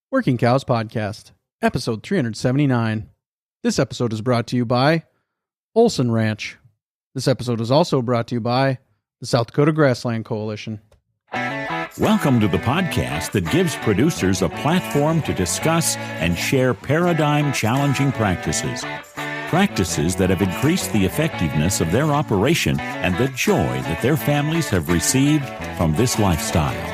Working Cows Podcast, episode 379. This episode is brought to you by Olson Ranch. This episode is also brought to you by the South Dakota Grassland Coalition. Welcome to the podcast that gives producers a platform to discuss and share paradigm-challenging practices. Practices that have increased the effectiveness of their operation and the joy that their families have received from this lifestyle.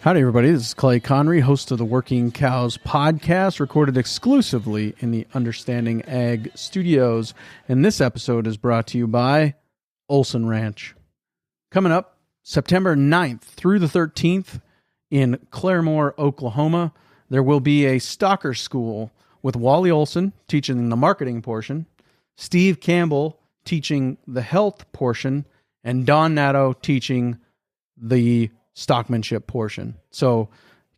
Howdy, everybody. This is Clay Connery, host of the Working Cows Podcast, recorded exclusively in the Understanding Ag Studios. And this episode is brought to you by Olson Ranch. Coming up, September 9th through the 13th in Claremore, Oklahoma, there will be a Stalker School with Wally Olson teaching the marketing portion, Steve Campbell teaching the health portion, and Don Natto teaching the stockmanship portion. So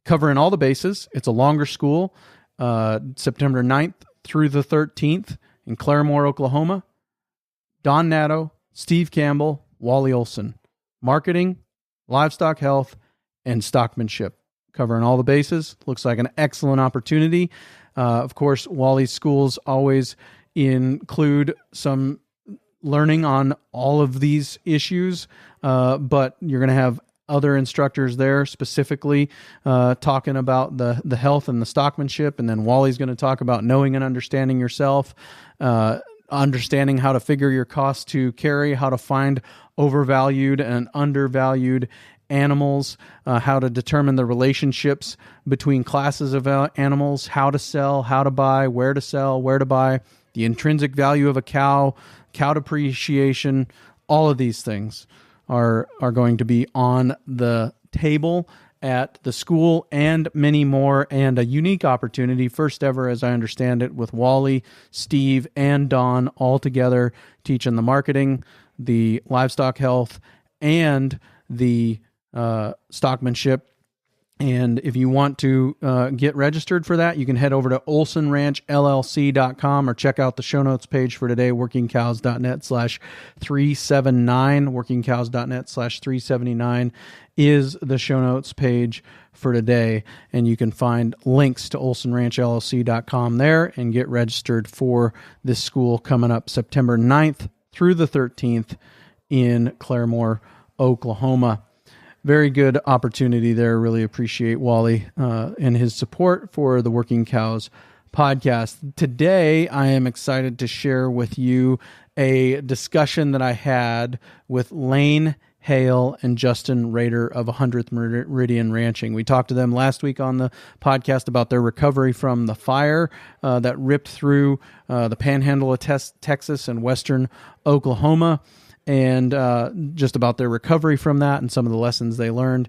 covering all the bases. It's a longer school, September 9th through the 13th in Claremore, Oklahoma. Don Natto, Steve Campbell, Wally Olson. Marketing, livestock health, and stockmanship. Covering all the bases. Looks like an excellent opportunity. Of course, Wally's schools always include some learning on all of these issues, but you're going to have other instructors there specifically talking about the health and the stockmanship. And then Wally's going to talk about knowing and understanding yourself, understanding how to figure your cost to carry, how to find overvalued and undervalued animals, how to determine the relationships between classes of animals, how to sell, how to buy, where to sell, where to buy, the intrinsic value of a cow depreciation, all of these things are going to be on the table at the school, and many more, and a unique opportunity, first ever as I understand it, with Wally, Steve, and Don all together teaching the marketing, the livestock health, and the stockmanship. And if you want to get registered for that, you can head over to olsonranchllc.com or check out the show notes page for today, workingcows.net/379. Workingcows.net/379 is the show notes page for today. And you can find links to olsonranchllc.com there and get registered for this school coming up September 9th through the 13th in Claremore, Oklahoma. Very good opportunity there. Really appreciate Wally and his support for the Working Cows podcast. Today, I am excited to share with you a discussion that I had with Lane, Hale, and Justin Rader of 100th Meridian Ranching. We talked to them last week on the podcast about their recovery from the fire that ripped through the panhandle of Texas and western Oklahoma, and just about their recovery from that and some of the lessons they learned.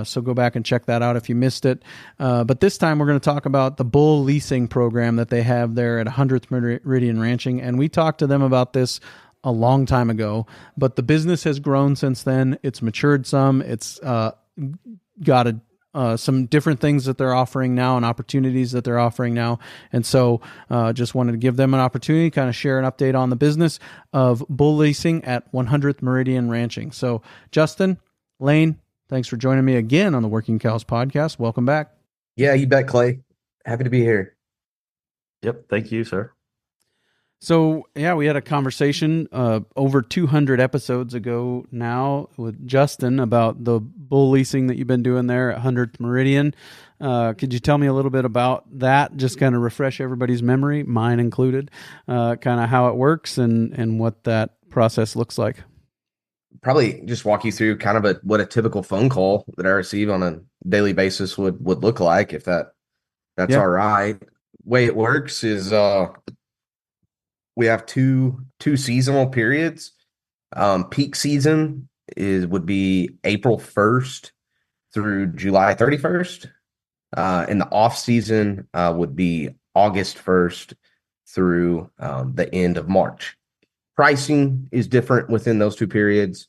So go back and check that out if you missed it. But this time we're going to talk about the bull leasing program that they have there at 100th Meridian Ranching. And we talked to them about this a long time ago, but the business has grown since then. It's matured some. It's got some different things that they're offering now and opportunities that they're offering now. And so just wanted to give them an opportunity, kind of share an update on the business of bull leasing at 100th Meridian Ranching. So Justin, Lane, thanks for joining me again on the Working Cows podcast. Welcome back. Yeah, you bet, Clay. Happy to be here. Yep. Thank you, sir. So, yeah, we had a conversation over 200 episodes ago now with Justin about the bull leasing that you've been doing there at 100th Meridian. Could you tell me a little bit about that? Just kind of refresh everybody's memory, mine included, kind of how it works and what that process looks like. Probably just walk you through kind of what a typical phone call that I receive on a daily basis would look like, if that's all right. Way it works is we have two seasonal periods. Peak season would be April 1st through July 31st. And the off season would be August 1st through the end of March. Pricing is different within those two periods.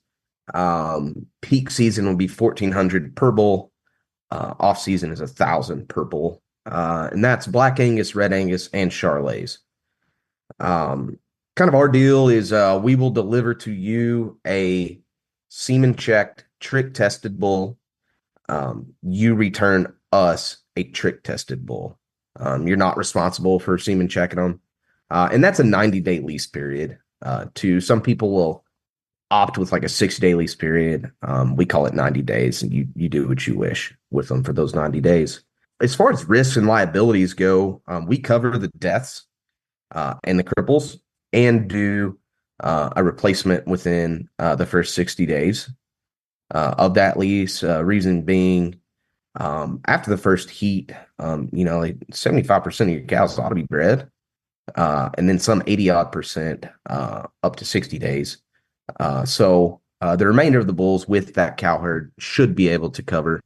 Peak season will be $1,400 per bull. Off season is $1,000 per bull. and that's Black Angus, Red Angus, and Charolais. Kind of our deal is we will deliver to you a semen checked, trick tested bull. You return us a trick tested bull. You're not responsible for semen checking them. And that's a 90-day lease period. To some people will opt with like a 6-day lease period. We call it 90 days, and you do what you wish with them for those 90 days. As far as risks and liabilities go, we cover the deaths and the cripples and do a replacement within the first 60 days of that lease. Reason being, after the first heat, like 75% of your cows ought to be bred, and then some 80 odd percent up to 60 days. So the remainder of the bulls with that cow herd should be able to cover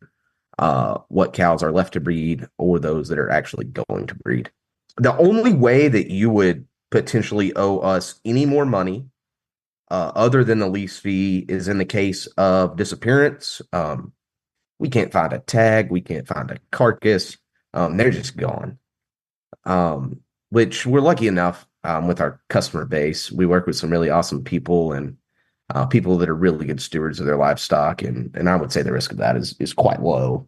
what cows are left to breed or those that are actually going to breed. The only way that you would potentially owe us any more money other than the lease fee is in the case of disappearance. We can't find a tag. We can't find a carcass. They're just gone. Which we're lucky enough with our customer base. We work with some really awesome people and people that are really good stewards of their livestock. And I would say the risk of that is quite low.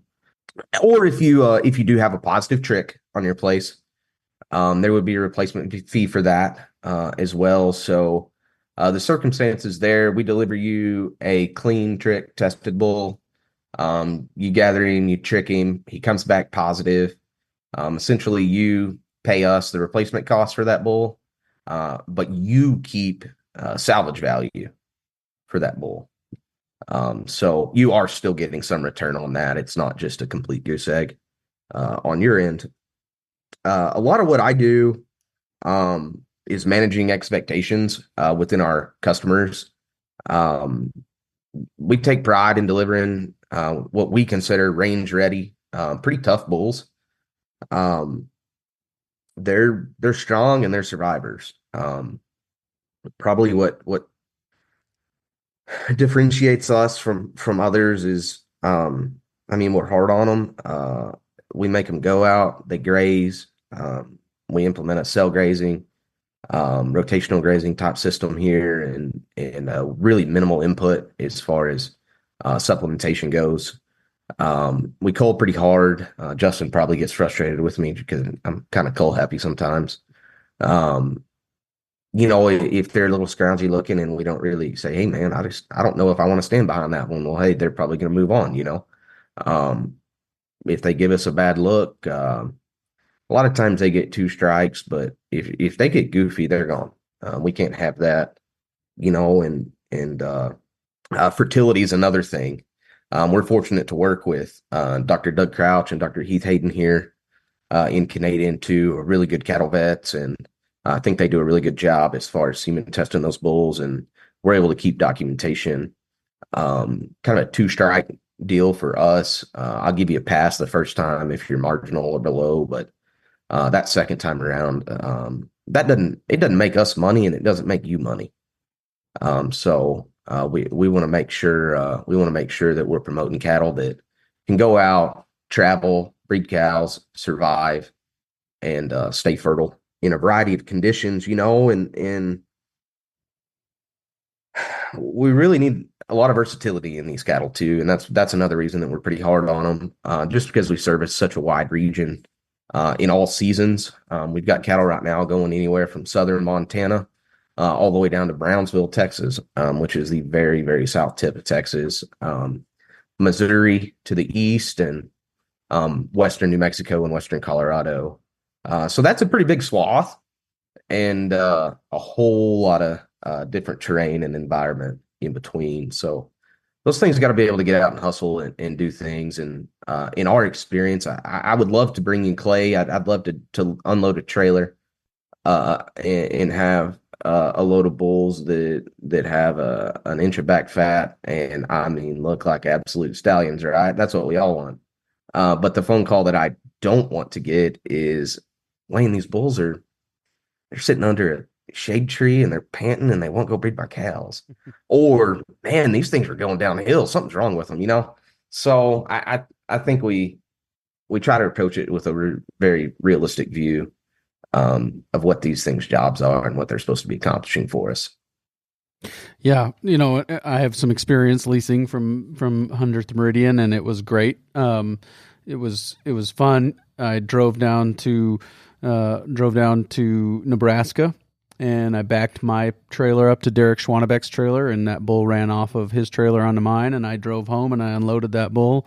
Or if you do have a positive trick on your place, there would be a replacement fee for that as well. So the circumstances there, we deliver you a clean trick tested bull. You gather him, you trick him, he comes back positive. Essentially, you pay us the replacement cost for that bull, but you keep salvage value for that bull. So you are still getting some return on that. It's not just a complete goose egg on your end. A lot of what I do is managing expectations within our customers. We take pride in delivering what we consider range ready, pretty tough bulls. They're strong and they're survivors. Probably what differentiates us from others is, we're hard on them. We make them go out, they graze. We implement a cell grazing, rotational grazing type system here, and really minimal input as far as supplementation goes. We cull pretty hard. Justin probably gets frustrated with me because I'm kind of cull happy sometimes. If they're a little scroungy looking and we don't really say, hey man, I don't know if I want to stand behind that one. Well, hey, they're probably going to move on, if they give us a bad look, a lot of times they get 2 strikes, but if they get goofy, they're gone. We can't have that, and fertility is another thing. We're fortunate to work with Dr. Doug Crouch and Dr. Heath Hayden here in Canadian, too, are really good cattle vets, and I think they do a really good job as far as semen testing those bulls, and we're able to keep documentation. Kind of a 2-strike deal for us. I'll give you a pass the first time if you're marginal or below, but that second time around, it doesn't make us money and it doesn't make you money. So we want to make sure that we're promoting cattle that can go out, travel, breed cows, survive, and stay fertile in a variety of conditions, and we really need a lot of versatility in these cattle too. And that's another reason that we're pretty hard on them, just because we service such a wide region in all seasons. We've got cattle right now going anywhere from southern Montana all the way down to Brownsville, Texas, which is the very, very south tip of Texas, Missouri to the east, and western New Mexico and western Colorado. So that's a pretty big swath and a whole lot of different terrain and environment in between. So those things got to be able to get out and hustle and do things. And in our experience, I would love to bring in Clay. I'd love to unload a trailer and have a load of bulls that have an inch of back fat and look like absolute stallions, right? That's what we all want. But the phone call that I don't want to get is, Wayne, these bulls they're sitting under a shade tree and they're panting and they won't go breed my cows. Or, man, these things are going downhill. Something's wrong with them, So I think we we try to approach it with a very realistic view of what these things jobs are and what they're supposed to be accomplishing for us. Yeah, I have some experience leasing from 100th Meridian, and it was great. It was fun. I drove down to Nebraska, and I backed my trailer up to Derek Schwanebeck's trailer, and that bull ran off of his trailer onto mine, and I drove home and I unloaded that bull,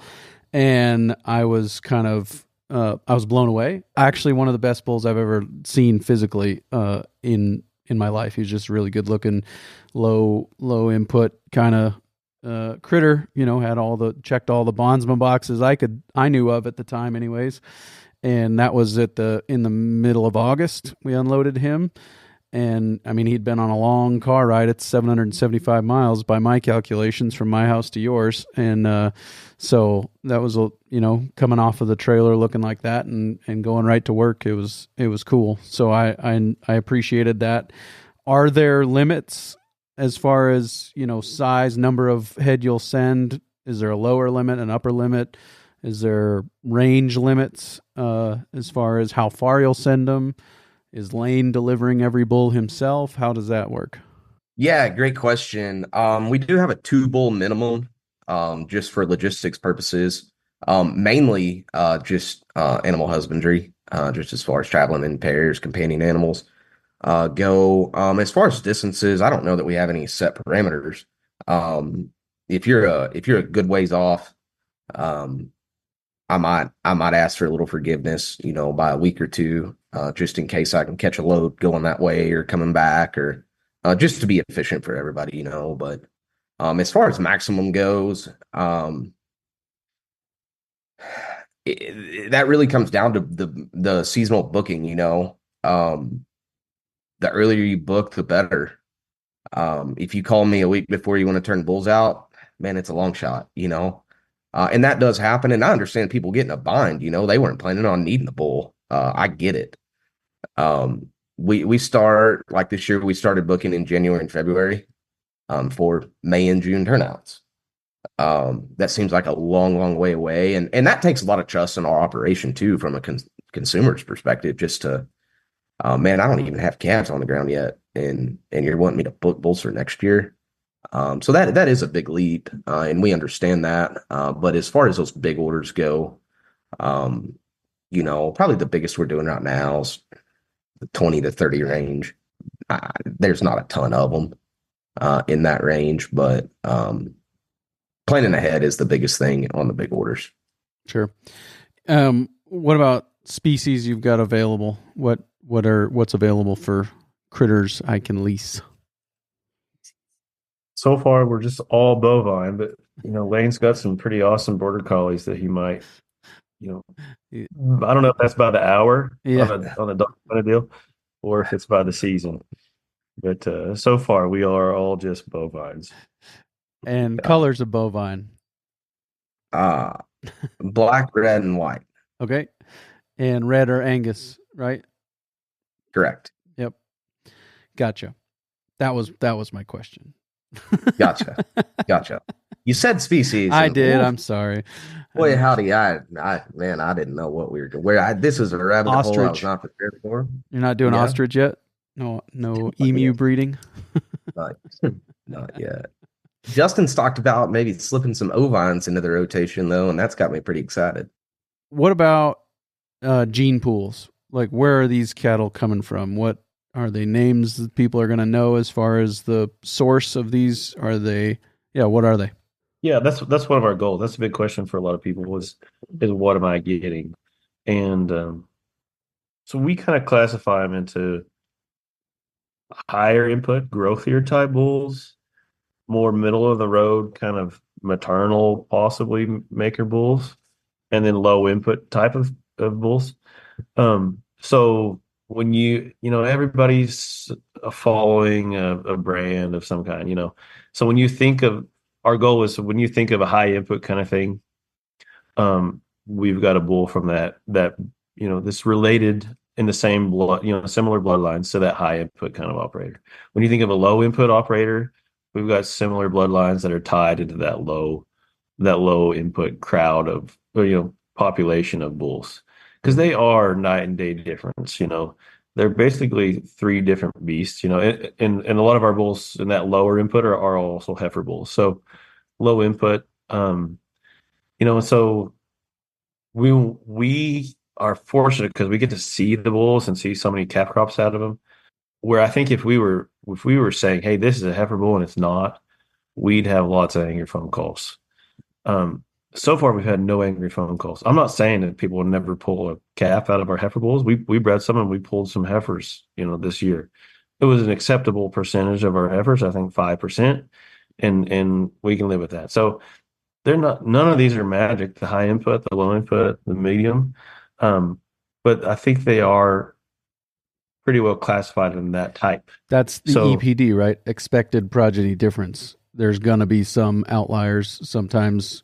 and I was I was blown away. Actually, one of the best bulls I've ever seen physically in my life. He was just really good looking, low input kind of critter. Had checked all the bondsman boxes I knew of at the time, anyways. And that was in the middle of August. We unloaded him, and I mean, he'd been on a long car ride. It's 775 miles by my calculations from my house to yours, and so that was coming off of the trailer looking like that and going right to work. It was cool. So I appreciated that. Are there limits as far as size, number of head you'll send? Is there a lower limit, an upper limit? Is there range limits as far as how far you'll send them? Is Lane delivering every bull himself? How does that work? Yeah, great question. We do have a 2 bull minimum, just for logistics purposes, mainly just animal husbandry, just as far as traveling in pairs, companion animals go. As far as distances, I don't know that we have any set parameters. If you're a good ways off, um, I might ask for a little forgiveness, by a week or two, just in case I can catch a load going that way or coming back, or just to be efficient for everybody, But as far as maximum goes, that really comes down to the seasonal booking. The earlier you book, the better. If you call me a week before you want to turn bulls out, man, it's a long shot, and that does happen. And I understand people get in a bind, they weren't planning on needing the bull. I get it. We start, like this year, we started booking in January and February, for May and June turnouts. That seems like a long way away. And that takes a lot of trust in our operation too, from a consumer's perspective, just to, man, I don't even have calves on the ground yet. And you're wanting me to book bulls for next year. So that is a big leap, and we understand that. But as far as those big orders go, probably the biggest we're doing right now is the 20 to 30 range. There's not a ton of them in that range, but planning ahead is the biggest thing on the big orders. Sure. What about species you've got available? What's available for critters I can lease? So far, we're just all bovine, but Lane's got some pretty awesome border collies that he might, I don't know if that's by the hour on a dog kind of deal, or if it's by the season. But so far, we are all just bovines. And colors of bovine? Black, red, and white. Okay. And red or Angus, right? Correct. Yep. Gotcha. That was my question. Gotcha. You said species. I did. I'm sorry. Boy, howdy! I didn't know what we were doing. This is a rabbit hole I was not prepared for. You're not doing ostrich yet? No emu breeding. Not yet. Justin's talked about maybe slipping some ovines into the rotation though, and that's got me pretty excited. What about gene pools? Like, where are these cattle coming from? What are they names that people are going to know as far as the source of these? What are they? Yeah, that's one of our goals. That's a big question for a lot of people is what am I getting? And so we kind of classify them into higher input, growthier type bulls, more middle of the road, kind of maternal, possibly maker bulls, and then low input type of bulls. So when everybody's following a brand of some kind, so when you think of our goal is when you think of a high input kind of thing, we've got a bull from that this related in the same blood, similar bloodlines to that high input kind of operator. When you think of a low input operator, we've got similar bloodlines that are tied into that low input crowd of population of bulls because they are night and day difference. They're basically three different beasts. And a lot of our bulls in that lower input are also heifer bulls. So low input, and so we are fortunate because we get to see the bulls and see so many calf crops out of them. Where I think if we were saying, hey, this is a heifer bull and it's not, we'd have lots of angry phone calls. So far, we've had no angry phone calls. I'm not saying that people would never pull a calf out of our heifer bulls. We bred some and we pulled some heifers, this year. It was an acceptable percentage of our heifers, I think 5%, and we can live with that. So none of these are magic, the high input, the low input, the medium. But I think they are pretty well classified in that type. That's the EPD, right? Expected progeny difference. There's going to be some outliers. Sometimes,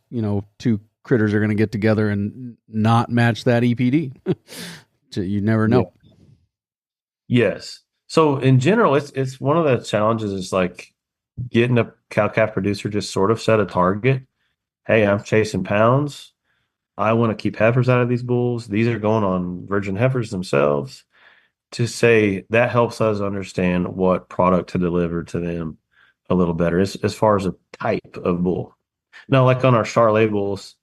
two critters are going to get together and not match that EPD. You never know. Yeah. Yes. So in general, it's one of the challenges is like getting a cow-calf producer just sort of set a target. Hey, I'm chasing pounds. I want to keep heifers out of these bulls. These are going on virgin heifers themselves. To say that helps us understand what product to deliver to them a little better as far as a type of bull. Now, like on our Charolais bulls,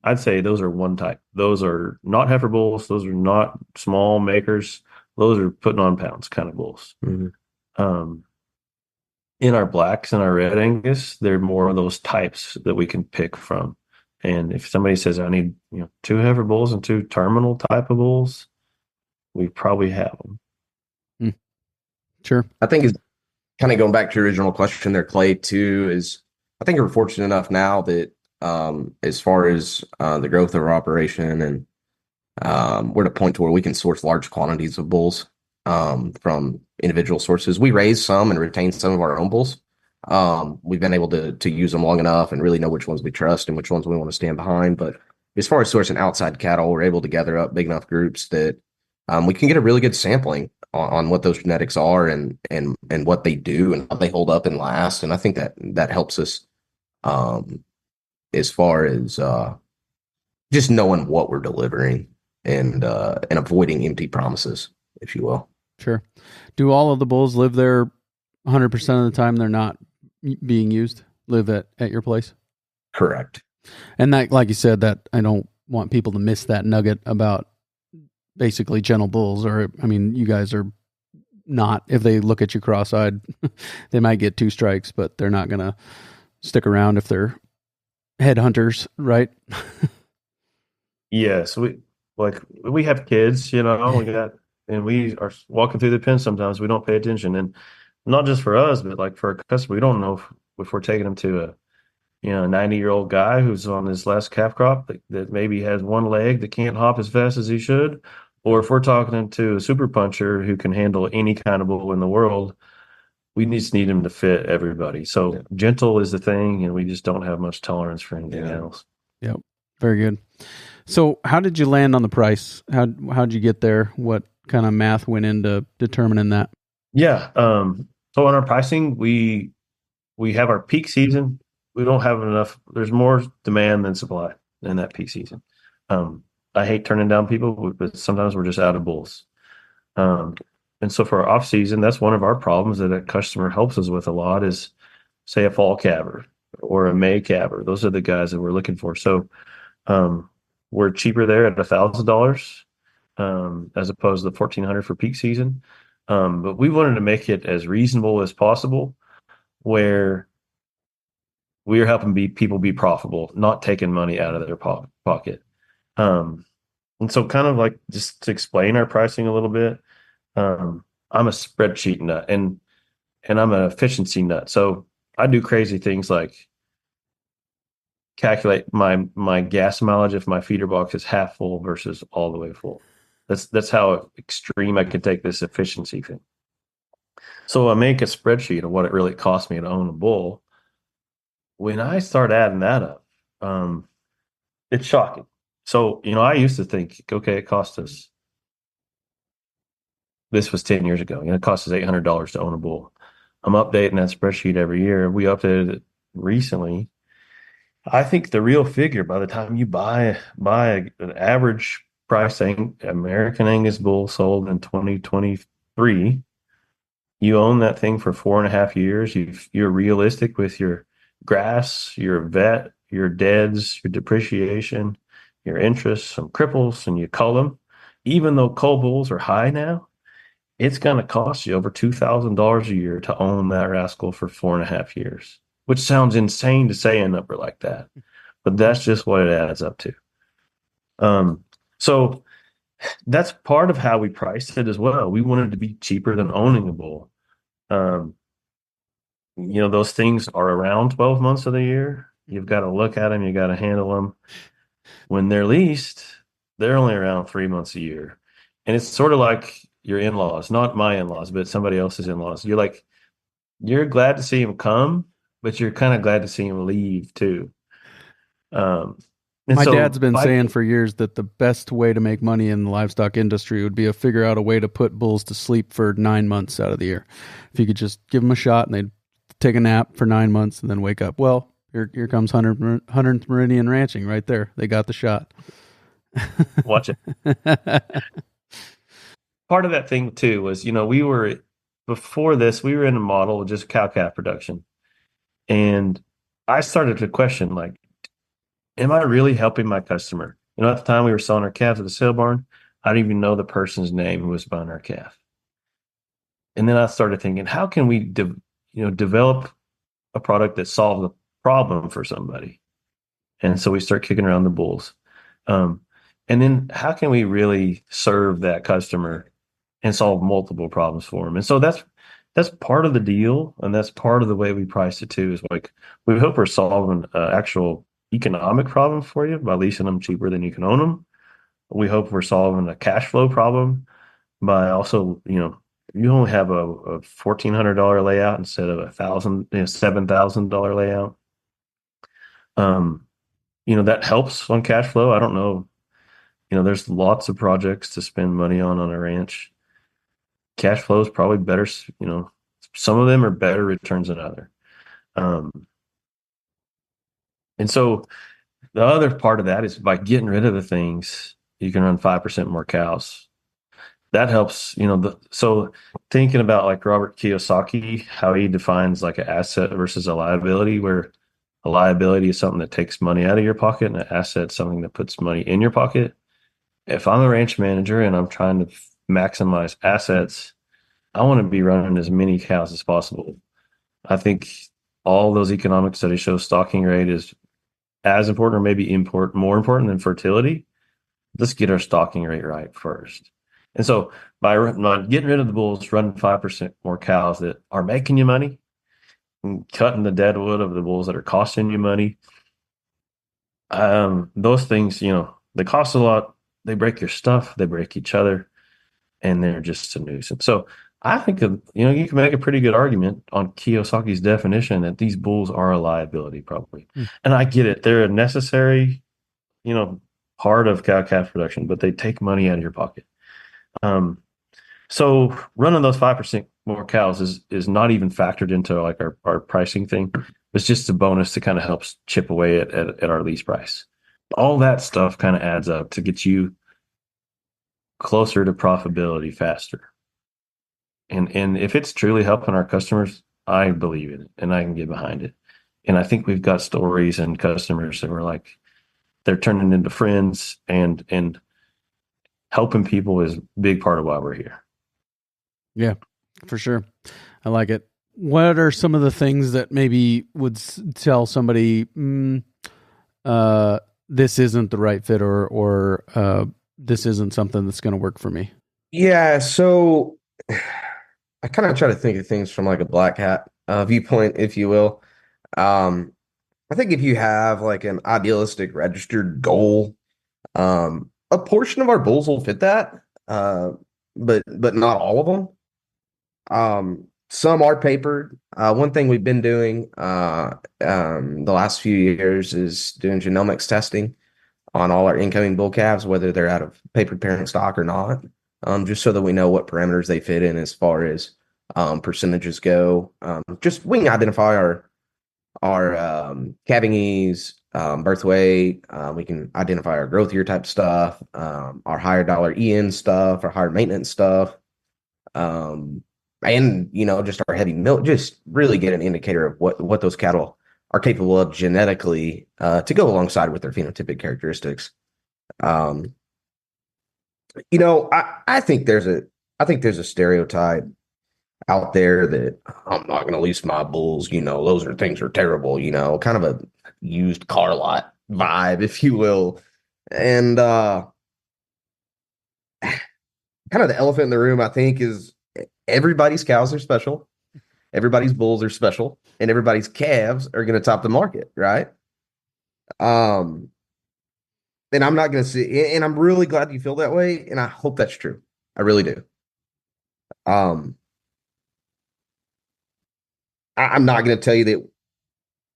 I'd say those are one type. Those are not heifer bulls. Those are not small makers. Those are putting on pounds kind of bulls. Mm-hmm. In our blacks and our red Angus, they're more of those types that we can pick from. And if somebody says, I need, two heifer bulls and two terminal type of bulls, we probably have them. Sure. I think it's kind of going back to your original question there, Clay, too, is I think we're fortunate enough now that as far as the growth of our operation and we're at a point to where we can source large quantities of bulls from individual sources. We raise some and retain some of our own bulls. We've been able to use them long enough and really know which ones we trust and which ones we want to stand behind. But as far as sourcing outside cattle, we're able to gather up big enough groups that we can get a really good sampling on what those genetics are and what they do and how they hold up and last. And I think that helps us as far as just knowing what we're delivering and avoiding empty promises, if you will. Sure. Do all of the bulls live there 100% of the time they're not being used, live at your place? Correct. And that, like you said, that I don't want people to miss that nugget about basically gentle bulls, you guys are not, if they look at you cross-eyed, they might get 2 strikes, but they're not going to stick around if they're headhunters, right? Yes. We have kids, we got, and we are walking through the pen sometimes. We don't pay attention. And not just for us, but like for a customer, we don't know if we're taking them to a 90-year-old guy who's on his last calf crop that maybe has one leg that can't hop as fast as he should, or if we're talking to a super puncher who can handle any kind of bull in the world, we just need him to fit everybody. So gentle is the thing, and we just don't have much tolerance for anything else. Yep. Very good. So how did you land on the price? How'd you get there? What kind of math went into determining that? Yeah. So on our pricing, we have our peak season. We don't have enough. There's more demand than supply in that peak season. I hate turning down people, but sometimes we're just out of bulls. And so for our off season, that's one of our problems that a customer helps us with a lot is, say, a fall calver or a May calver. Those are the guys that we're looking for. So we're cheaper there at $1,000 as opposed to the $1,400 for peak season. But we wanted to make it as reasonable as possible, where we are helping people be profitable, not taking money out of their pocket. And so kind of like just to explain our pricing a little bit, I'm a spreadsheet nut and I'm an efficiency nut. So I do crazy things like calculate my gas mileage if my feeder box is half full versus all the way full. That's how extreme I can take this efficiency thing. So I make a spreadsheet of what it really cost me to own a bull. When I start adding that up, it's shocking. So, I used to think, okay, it cost us, this was 10 years ago, it cost us $800 to own a bull. I'm updating that spreadsheet every year. We updated it recently, I think the real figure by the time you buy an average price American Angus bull sold in 2023, you own that thing for 4.5 years. You're realistic with your grass, your vet, your deads, your depreciation, your interest, some cripples, and you cull them. Even though cull bulls are high now, it's going to cost you over $2,000 a year to own that rascal for 4.5 years, which sounds insane to say a number like that, but that's just what it adds up to. So that's part of how we priced it as well. We wanted to be cheaper than owning a bull. Um, those things are around 12 months of the year. You've got to look at them, you got to handle them. When they're leased, they're only around 3 months a year. And it's sort of like your in-laws, not my in-laws, but somebody else's in-laws. You're glad to see them come, but you're kind of glad to see them leave too. My dad's been saying for years that the best way to make money in the livestock industry would be to figure out a way to put bulls to sleep for 9 months out of the year. If you could just give them a shot and they'd take a nap for 9 months and then wake up. Well, here comes 100th Meridian Ranching right there. They got the shot. Watch it. Part of that thing too was, before this, we were in a model of just cow-calf production. And I started to question, like, am I really helping my customer? At the time we were selling our calves at the sale barn, I didn't even know the person's name who was buying our calf. And then I started thinking, how can we, develop a product that solves a problem for somebody? And so we start kicking around the bulls. And then how can we really serve that customer and solve multiple problems for them? And so that's part of the deal, and that's part of the way we price it too. Is like we hope we're solving an actual economic problem for you by leasing them cheaper than you can own them. We hope we're solving a cash flow problem by also, you only have a $1,400 layout instead of $7,000 layout. That helps on cash flow. I don't know. There's lots of projects to spend money on a ranch. Cash flow is probably better. Some of them are better returns than other. And so the other part of that is by getting rid of the things, you can run 5% more cows. That helps, so thinking about like Robert Kiyosaki, how he defines like an asset versus a liability, where a liability is something that takes money out of your pocket and an asset is something that puts money in your pocket. If I'm a ranch manager and I'm trying to maximize assets, I want to be running as many cows as possible. I think all those economic studies show stocking rate is as important, or maybe more important than fertility. Let's get our stocking rate right first. And so by getting rid of the bulls, running 5% more cows that are making you money, and cutting the dead wood of the bulls that are costing you money, those things, they cost a lot. They break your stuff, they break each other, and they're just a nuisance. So I think you can make a pretty good argument on Kiyosaki's definition that these bulls are a liability, probably. And I get it; they're a necessary, part of cow-calf production, but they take money out of your pocket. So running those 5% more cows is not even factored into like our pricing thing. It's just a bonus to kind of help chip away at our lease price. All that stuff kind of adds up to get you closer to profitability faster. And if it's truly helping our customers, I believe in it and I can get behind it. And I think we've got stories and customers that were like, they're turning into friends, and helping people is a big part of why we're here. Yeah, for sure. I like it. What are some of the things that maybe would tell somebody, this isn't the right fit, or this isn't something that's going to work for me? Yeah. So I kind of try to think of things from like a black hat viewpoint, if you will. I think if you have like an idealistic registered goal, a portion of our bulls will fit that, but not all of them. Some are papered. One thing we've been doing the last few years is doing genomics testing on all our incoming bull calves, whether they're out of papered parent stock or not, just so that we know what parameters they fit in as far as percentages go. Just we can identify our calving ease, birth weight. We can identify our growth year type stuff, our higher dollar EN stuff, our higher maintenance stuff, and just our heavy milk. Just really get an indicator of what those cattle are capable of genetically to go alongside with their phenotypic characteristics. Um, I think there's a stereotype out there that I'm not going to lease my bulls. Those things are terrible. Kind of a used car lot vibe, if you will. And kind of the elephant in the room, I think, is everybody's cows are special, everybody's bulls are special, and everybody's calves are going to top the market, right? Um, and I'm not going to see, and I'm really glad you feel that way, and I hope that's true. I really do. Um, I'm not going to tell you that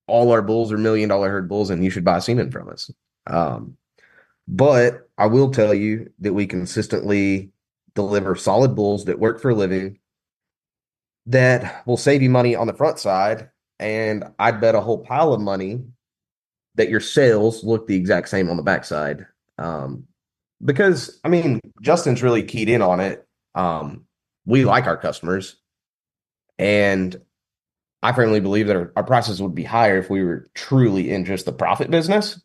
all our bulls are $1 million herd bulls and you should buy semen from us. But I will tell you that we consistently deliver solid bulls that work for a living that will save you money on the front side. And I'd bet a whole pile of money that your sales look the exact same on the backside. Because, I mean, Justin's really keyed in on it. We like our customers. And I firmly believe that our prices would be higher if we were truly in just the profit business.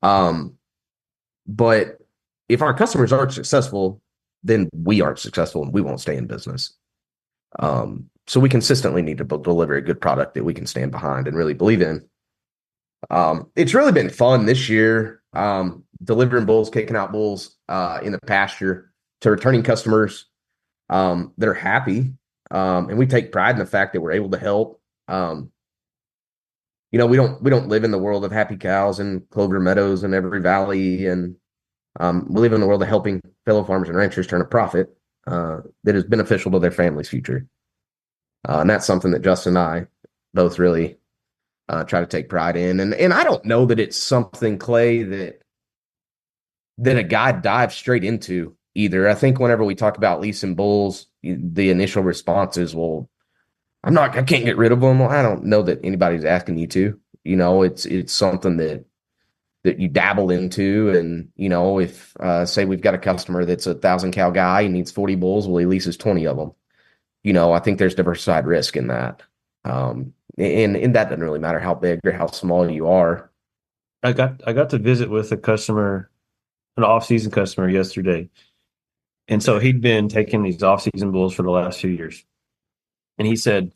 But if our customers aren't successful, then we aren't successful and we won't stay in business. So we consistently need to deliver a good product that we can stand behind and really believe in. It's really been fun this year, delivering bulls, kicking out bulls in the pasture to returning customers that are happy. And we take pride in the fact that we're able to help. We don't live in the world of happy cows and clover meadows in every valley, and we live in the world of helping fellow farmers and ranchers turn a profit that is beneficial to their family's future. And that's something that Justin and I both really try to take pride in. And I don't know that it's something, Clay, that a guy dives straight into either. I think whenever we talk about leasing bulls, the initial response is, well, I can't get rid of them. Well, I don't know that anybody's asking you to. It's something that you dabble into. And, if say we've got a customer that's 1,000 cow guy, he needs 40 bulls, well, he leases 20 of them. I think there's diversified risk in that. And that doesn't really matter how big or how small you are. I got to visit with a customer, an off-season customer yesterday. And so he'd been taking these off-season bulls for the last few years. And he said,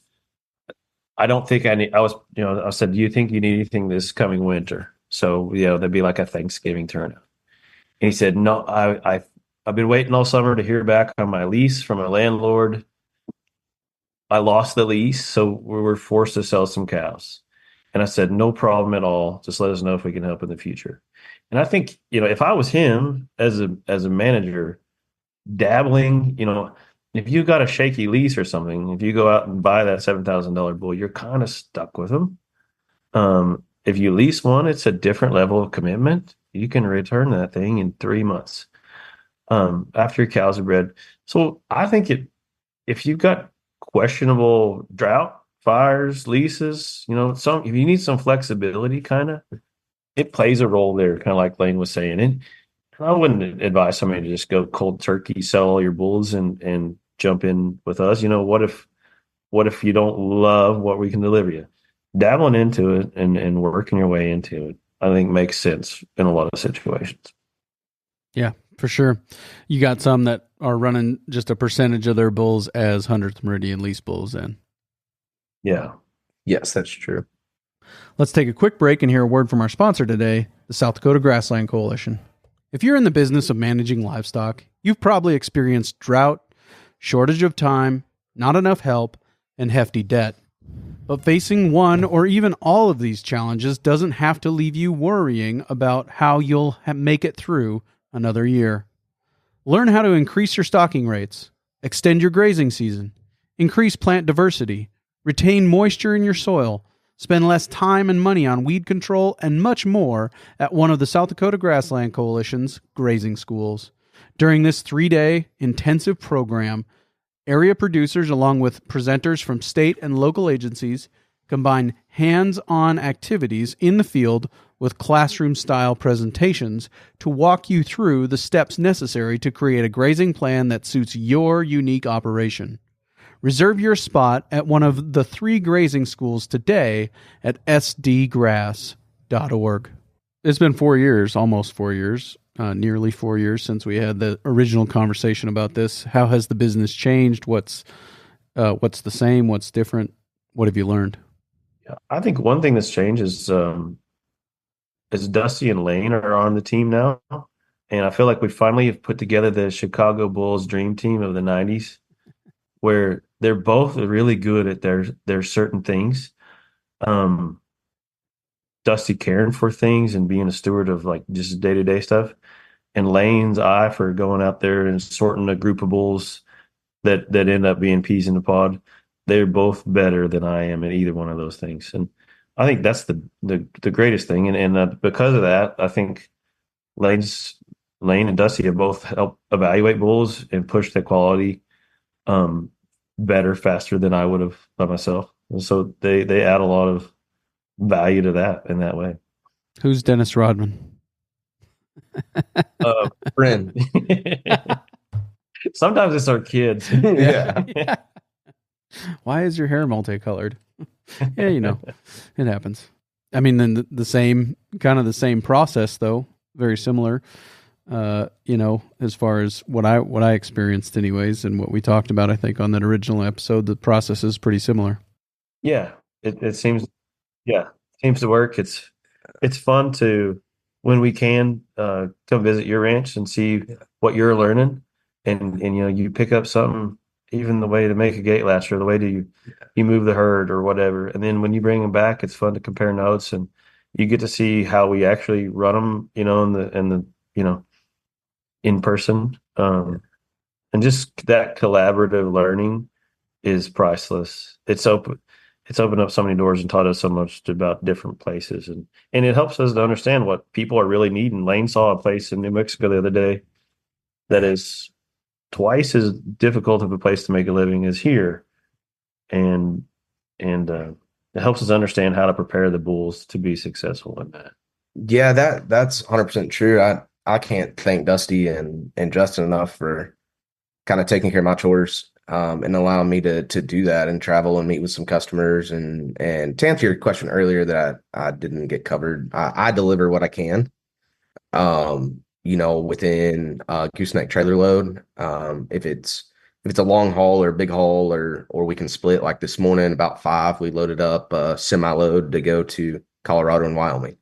I don't think I said, do you think you need anything this coming winter? So, there'd be like a Thanksgiving turnout. And he said, no, I've been waiting all summer to hear back on my lease from a landlord. I lost the lease, so we were forced to sell some cows. And I said, no problem at all. Just let us know if we can help in the future. And I think, if I was him as a manager, dabbling, if you got a shaky lease or something, if you go out and buy that $7,000 bull, you're kind of stuck with them. If you lease one, it's a different level of commitment. You can return that thing in 3 months after your cows are bred. So I think if you've got questionable drought, fires, leases, if you need some flexibility, kind of, it plays a role there, kind of like Lane was saying. And I wouldn't advise somebody to just go cold turkey, sell all your bulls and jump in with us. What if you don't love what we can deliver you? Dabbling into it and working your way into it, I think makes sense in a lot of situations. Yeah, for sure. You got some that are running just a percentage of their bulls as 100th Meridian lease bulls in. Yeah. Yes, that's true. Let's take a quick break and hear a word from our sponsor today, the South Dakota Grassland Coalition. If you're in the business of managing livestock, you've probably experienced drought, shortage of time, not enough help, and hefty debt. But facing one or even all of these challenges doesn't have to leave you worrying about how you'll make it through another year. Learn how to increase your stocking rates, extend your grazing season, increase plant diversity, retain moisture in your soil, spend less time and money on weed control, and much more at one of the South Dakota Grassland Coalition's grazing schools. During this 3-day intensive program, area producers, along with presenters from state and local agencies, combine hands-on activities in the field with classroom-style presentations to walk you through the steps necessary to create a grazing plan that suits your unique operation. Reserve your spot at one of the 3 grazing schools today at sdgrass.org. It's been 4 years, almost 4 years, nearly 4 years since we had the original conversation about this. How has the business changed? What's the same? What's different? What have you learned? Yeah, I think one thing that's changed is Dusty and Lane are on the team now, and I feel like we finally have put together the Chicago Bulls dream team of the '90s, where they're both really good at their certain things. Dusty caring for things and being a steward of like just day-to-day stuff, and Lane's eye for going out there and sorting a group of bulls that end up being peas in the pod. They're both better than I am at either one of those things, and I think that's the greatest thing. And because of that, I think Lane and Dusty have both helped evaluate bulls and push the quality better, faster than I would have by myself. And so they add a lot of value to that in that way. Who's Dennis Rodman? Friend. Sometimes it's our kids. Yeah. Why is your hair multicolored? Yeah, it happens. I mean, then the same process though, very similar. As far as what I experienced anyways, and what we talked about, I think on that original episode, the process is pretty similar. Yeah, it seems to work. It's fun to, when we can, come visit your ranch and see what you're learning, and you pick up something, even the way to make a gate latch or the way to you move the herd or whatever. And then when you bring them back, it's fun to compare notes, and you get to see how we actually run them, in person. And just that collaborative learning is priceless. It's opened up so many doors and taught us so much about different places, and it helps us to understand what people are really needing. Lane saw a place in New Mexico the other day that is twice as difficult of a place to make a living as here, and it helps us understand how to prepare the bulls to be successful in that. Yeah, that's 100% true. I can't thank Dusty and Justin enough for kind of taking care of my chores and allowing me to do that and travel and meet with some customers. And to answer your question earlier that I didn't get covered, I deliver what I can. Within gooseneck trailer load. If it's a long haul or a big haul, or we can split, like this morning about 5, we loaded up a semi load to go to Colorado and Wyoming.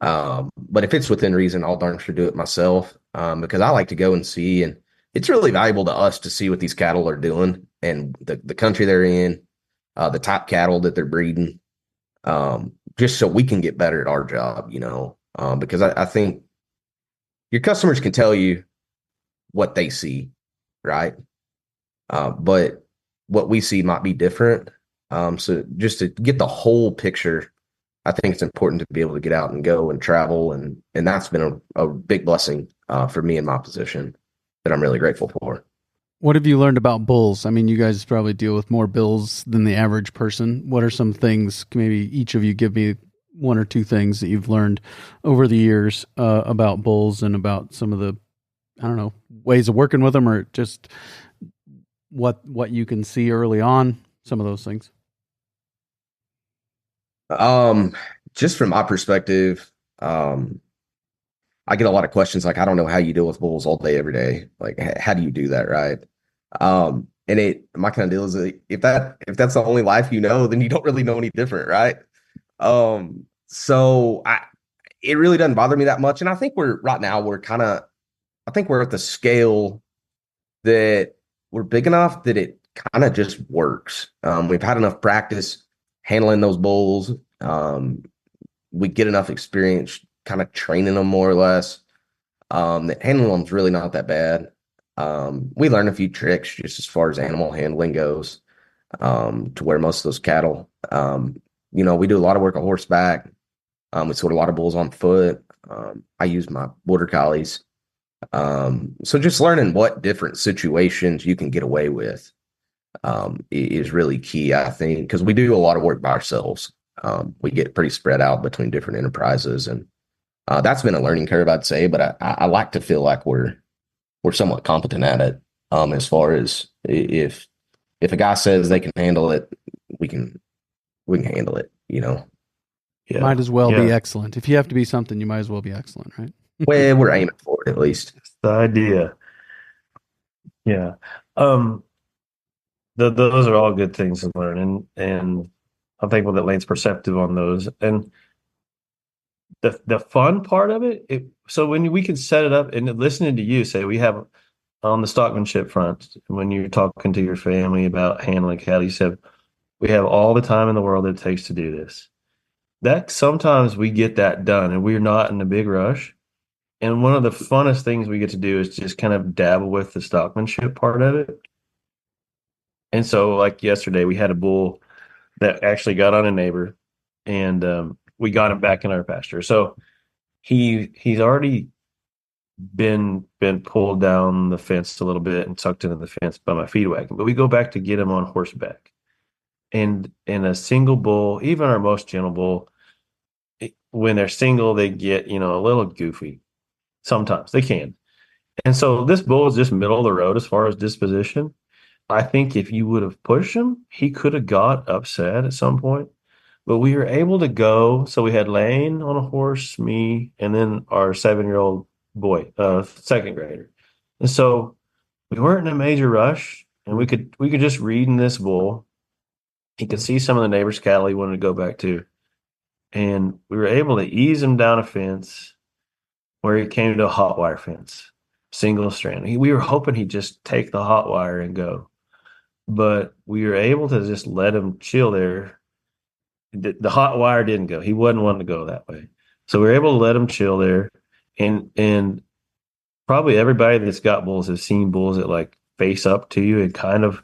But if it's within reason, I'll darn sure do it myself, because I like to go and see, and it's really valuable to us to see what these cattle are doing and the country they're in, the top cattle that they're breeding, just so we can get better at our job, because I think your customers can tell you what they see, right? But what we see might be different. So just to get the whole picture, I think it's important to be able to get out and go and travel. And that's been a big blessing for me in my position that I'm really grateful for. What have you learned about bulls? I mean, you guys probably deal with more bulls than the average person. What are some things, maybe each of you give me 1 or 2 things that you've learned over the years about bulls and about some of the, I don't know, ways of working with them, or just what you can see early on, some of those things? Just from my perspective, I get a lot of questions like, I don't know how you deal with bulls all day, every day. Like, how do you do that, right? And my kind of deal is that if that's the only life then you don't really know any different, right? So it really doesn't bother me that much. And I think we're at the scale that we're big enough that it kind of just works. We've had enough practice handling those bulls. We get enough experience kind of training them more or less. That handling them is really not that bad. We learn a few tricks just as far as animal handling goes, to where most of those cattle, we do a lot of work on horseback. We sort a lot of bulls on foot. I use my border collies. So just learning what different situations you can get away with. is really key, I think, because we do a lot of work by ourselves. We get pretty spread out between different enterprises, and that's been a learning curve, I'd say. But I like to feel like we're somewhat competent at it. As far as if a guy says they can handle it, we can handle it. Yeah. Might as well be Yeah. excellent. If you have to be something, you might as well be excellent, right? Well, we're aiming for it at least. It's the idea. Yeah. Um, those are all good things to learn, and I'm thankful that Lane's perceptive on those. And the fun part of it, so when we can set it up and listening to you say we have on the stockmanship front, when you're talking to your family about handling cattle, you said we have all the time in the world it takes to do this. That sometimes we get that done and we're not in a big rush. And one of the funnest things we get to do is just kind of dabble with the stockmanship part of it. And so, like yesterday, we had a bull that actually got on a neighbor, and we got him back in our pasture. So he's already been pulled down the fence a little bit and tucked into the fence by my feed wagon. But we go back to get him on horseback, and in a single bull, even our most gentle bull, when they're single, they get a little goofy. Sometimes they can. And so this bull is just middle of the road as far as disposition. I think if you would have pushed him, he could have got upset at some point. But we were able to go. So we had Lane on a horse, me, and then our 7-year-old boy, second grader. And so we weren't in a major rush, and we could just read in this bull. He could see some of the neighbors' cattle he wanted to go back to. And we were able to ease him down a fence where he came to a hot wire fence, single strand. We were hoping he'd just take the hot wire and go. But we were able to just let him chill there. The hot wire didn't go. He wasn't wanting to go that way. So we were able to let him chill there. And probably everybody that's got bulls has seen bulls that like face up to you and kind of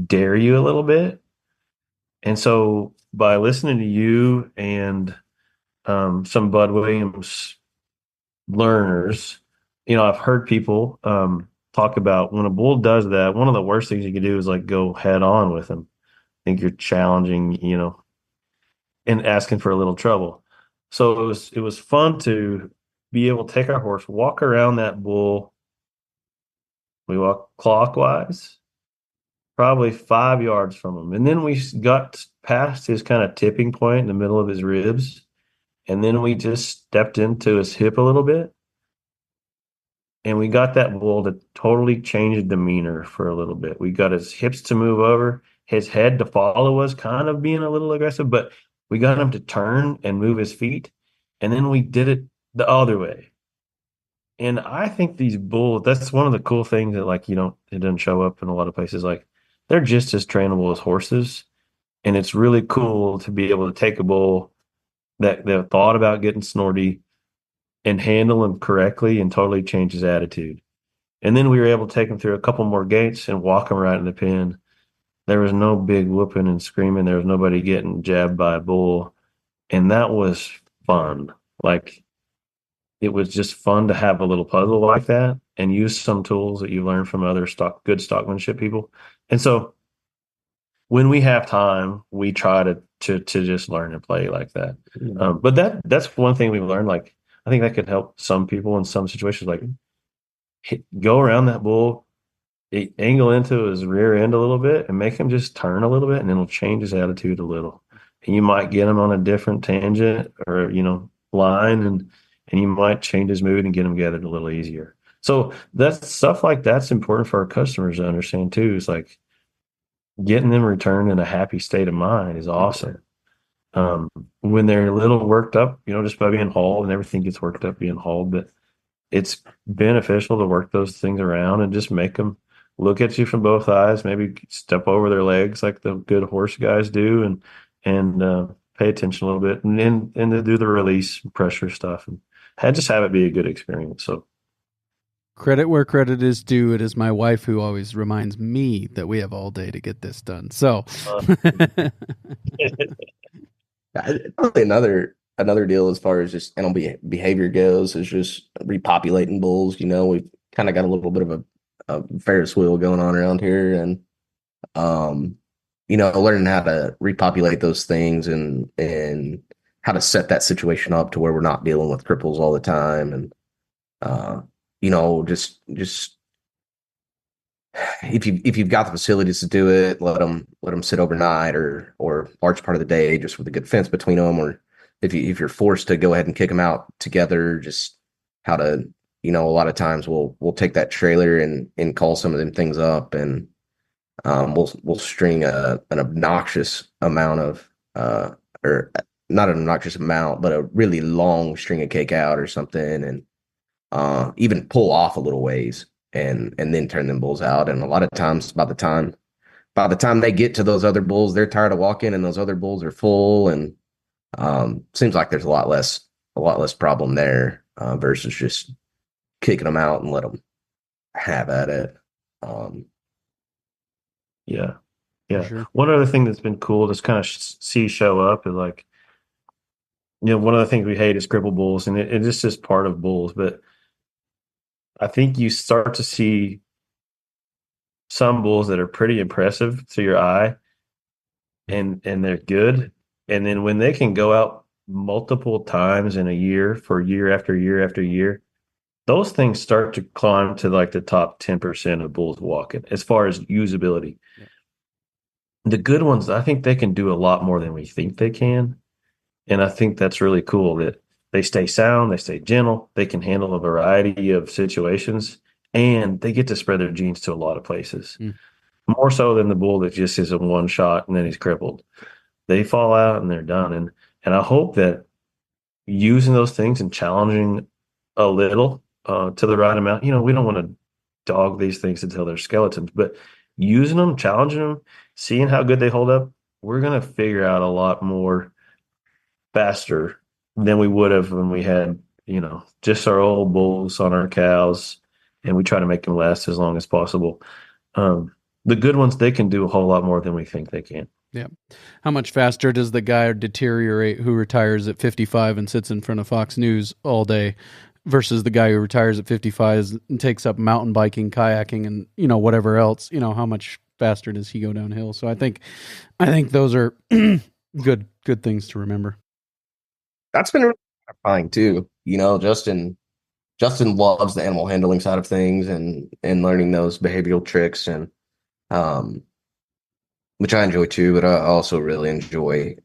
dare you a little bit. And so by listening to you and some Bud Williams learners, I've heard people talk about when a bull does that, one of the worst things you can do is like go head on with him. I think you're challenging, and asking for a little trouble. So it was fun to be able to take our horse, walk around that bull. We walk clockwise, probably 5 yards from him. And then we got past his kind of tipping point in the middle of his ribs. And then we just stepped into his hip a little bit. And we got that bull to totally change his demeanor for a little bit. We got his hips to move over, his head to follow us, kind of being a little aggressive, but we got him to turn and move his feet. And then we did it the other way. And I think these bulls, that's one of the cool things that it doesn't show up in a lot of places. Like they're just as trainable as horses. And it's really cool to be able to take a bull that thought about getting snorty and handle him correctly and totally change his attitude. And then we were able to take him through a couple more gates and walk him right in the pen. There was no big whooping and screaming. There was nobody getting jabbed by a bull. And that was fun. Like it was just fun to have a little puzzle like that and use some tools that you learn from other good stockmanship people. And so when we have time, we try to just learn and play like that. But that's one thing we've learned. Like, I think that could help some people in some situations. Like, go around that bull, angle into his rear end a little bit, and make him just turn a little bit, and it'll change his attitude a little. And you might get him on a different tangent or line, and you might change his mood and get him gathered a little easier. So that's stuff like that's important for our customers to understand too. It's like getting them returned in a happy state of mind is awesome. When they're a little worked up, just by being hauled, and everything gets worked up being hauled, but it's beneficial to work those things around and just make them look at you from both eyes, maybe step over their legs like the good horse guys do, and pay attention a little bit, and to do the release pressure stuff, and just have it be a good experience. So credit where credit is due. It is my wife who always reminds me that we have all day to get this done. So Probably another deal as far as just animal behavior goes is just repopulating bulls. We've kind of got a little bit of a Ferris wheel going on around here, and Um, learning how to repopulate those things and how to set that situation up to where we're not dealing with cripples all the time. And, just if you've got the facilities to do it, let them sit overnight or large part of the day, just with a good fence between them. Or if you're forced to go ahead and kick them out together, just how to, a lot of times we'll take that trailer and call some of them things up, and we'll string an obnoxious amount of or not an obnoxious amount, but a really long string of cake out or something, and even pull off a little ways and then turn them bulls out. And a lot of times, by the time they get to those other bulls, they're tired of walking, and those other bulls are full. And seems like there's a lot less problem there versus just kicking them out and let them have at it. Um, Yeah. Yeah. Sure. One other thing that's been cool to kind of see show up is like, one of the things we hate is cripple bulls, and it's just part of bulls. But I think you start to see some bulls that are pretty impressive to your eye, and they're good. And then when they can go out multiple times in a year for year after year after year, those things start to climb to like the top 10% of bulls walking as far as usability. Yeah. The good ones, I think they can do a lot more than we think they can. And I think that's really cool that they stay sound, they stay gentle, they can handle a variety of situations, and they get to spread their genes to a lot of places. Mm. More so than the bull that just is a one shot and then he's crippled. They fall out and they're done. And I hope that using those things and challenging a little to the right amount, we don't want to dog these things until they're skeletons, but using them, challenging them, seeing how good they hold up, we're going to figure out a lot more faster than we would have when we had, just our old bulls on our cows, and we try to make them last as long as possible. The good ones, they can do a whole lot more than we think they can. Yeah. How much faster does the guy deteriorate who retires at 55 and sits in front of Fox News all day versus the guy who retires at 55 and takes up mountain biking, kayaking, and, whatever else? How much faster does he go downhill? So I think those are good things to remember. that's been really gratifying too. Justin loves the animal handling side of things and learning those behavioral tricks, and which I enjoy too. But I also really enjoy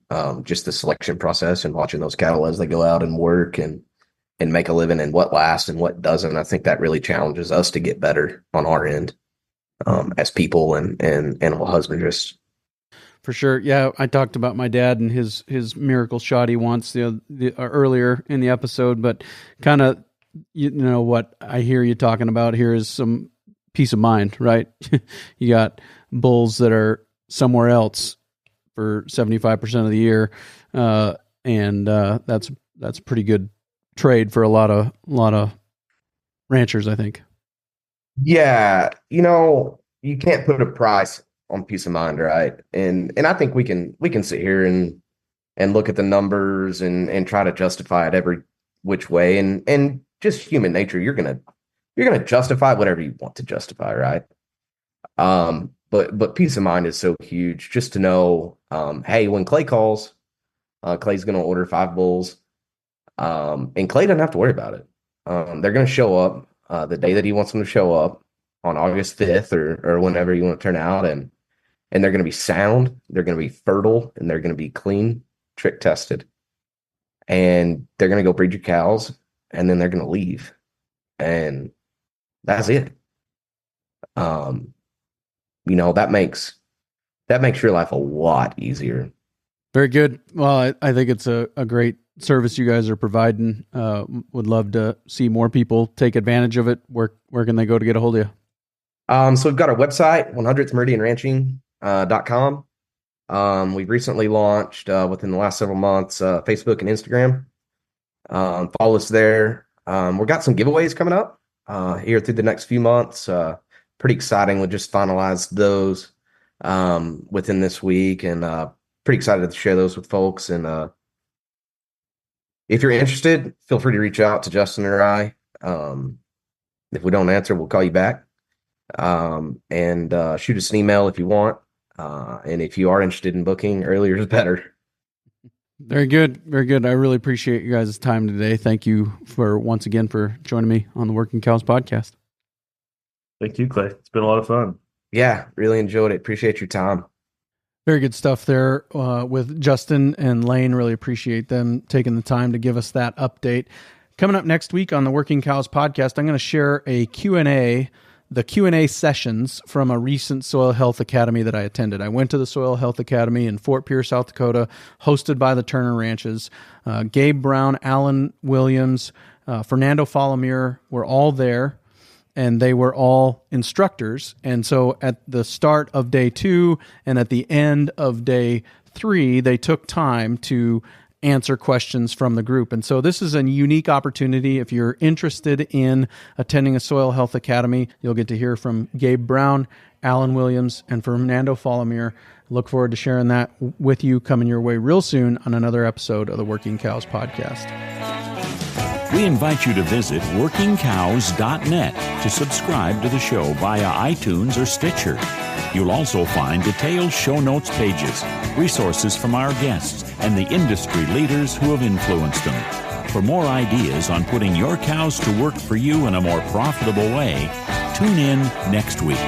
just the selection process and watching those cattle as they go out and work and make a living, and what lasts and what doesn't. I think that really challenges us to get better on our end as people and animal husbanders. For sure. Yeah, I talked about my dad and his miracle shoddy once earlier in the episode, but kind of, what I hear you talking about here is some peace of mind, right? You got bulls that are somewhere else for 75% of the year, and that's a pretty good trade for a lot of ranchers, I think. Yeah, you can't put a price on peace of mind, right? And I think we can sit here and look at the numbers and try to justify it every which way, and just human nature. You're gonna justify whatever you want to justify, right? But peace of mind is so huge. Just to know, hey, when Clay calls, Clay's gonna order 5 bulls, and Clay doesn't have to worry about it. They're gonna show up the day that he wants them to show up on August 5th or whenever you want to turn out, and they're going to be sound, they're going to be fertile, and they're going to be clean, trick tested. And they're going to go breed your cows, and then they're going to leave. And that's it. That makes your life a lot easier. Very good. Well, I think it's a great service you guys are providing. Would love to see more people take advantage of it. Where can they go to get a hold of you? So we've got our website, 100th Meridian Ranching.com. We've recently launched within the last several months Facebook and Instagram. Follow us there. We've got some giveaways coming up here through the next few months. Pretty exciting. We just finalized those within this week, and pretty excited to share those with folks. And if you're interested, feel free to reach out to Justin or I. If we don't answer, we'll call you back. And shoot us an email if you want. And if you are interested in booking, earlier is better. Very good. Very good. I really appreciate you guys' time today. Thank you once again for joining me on the Working Cows podcast. Thank you, Clay. It's been a lot of fun. Yeah, really enjoyed it. Appreciate your time. Very good stuff there with Justin and Lane. Really appreciate them taking the time to give us that update. Coming up next week on the Working Cows podcast, I'm going to share the Q&A sessions from a recent Soil Health Academy that I attended. I went to the Soil Health Academy in Fort Pierce, South Dakota, hosted by the Turner Ranches. Gabe Brown, Alan Williams, Fernando Falomir were all there, and they were all instructors. And so at the start of day 2 and at the end of day 3, they took time to answer questions from the group. And so this is a unique opportunity. If you're interested in attending a Soil Health Academy, you'll get to hear from Gabe Brown, Alan Williams, and Fernando Falomir. Look forward to sharing that with you coming your way real soon on another episode of the Working Cows podcast. We invite you to visit workingcows.net to subscribe to the show via iTunes or Stitcher. You'll also find detailed show notes pages, resources from our guests, and the industry leaders who have influenced them. For more ideas on putting your cows to work for you in a more profitable way, tune in next week.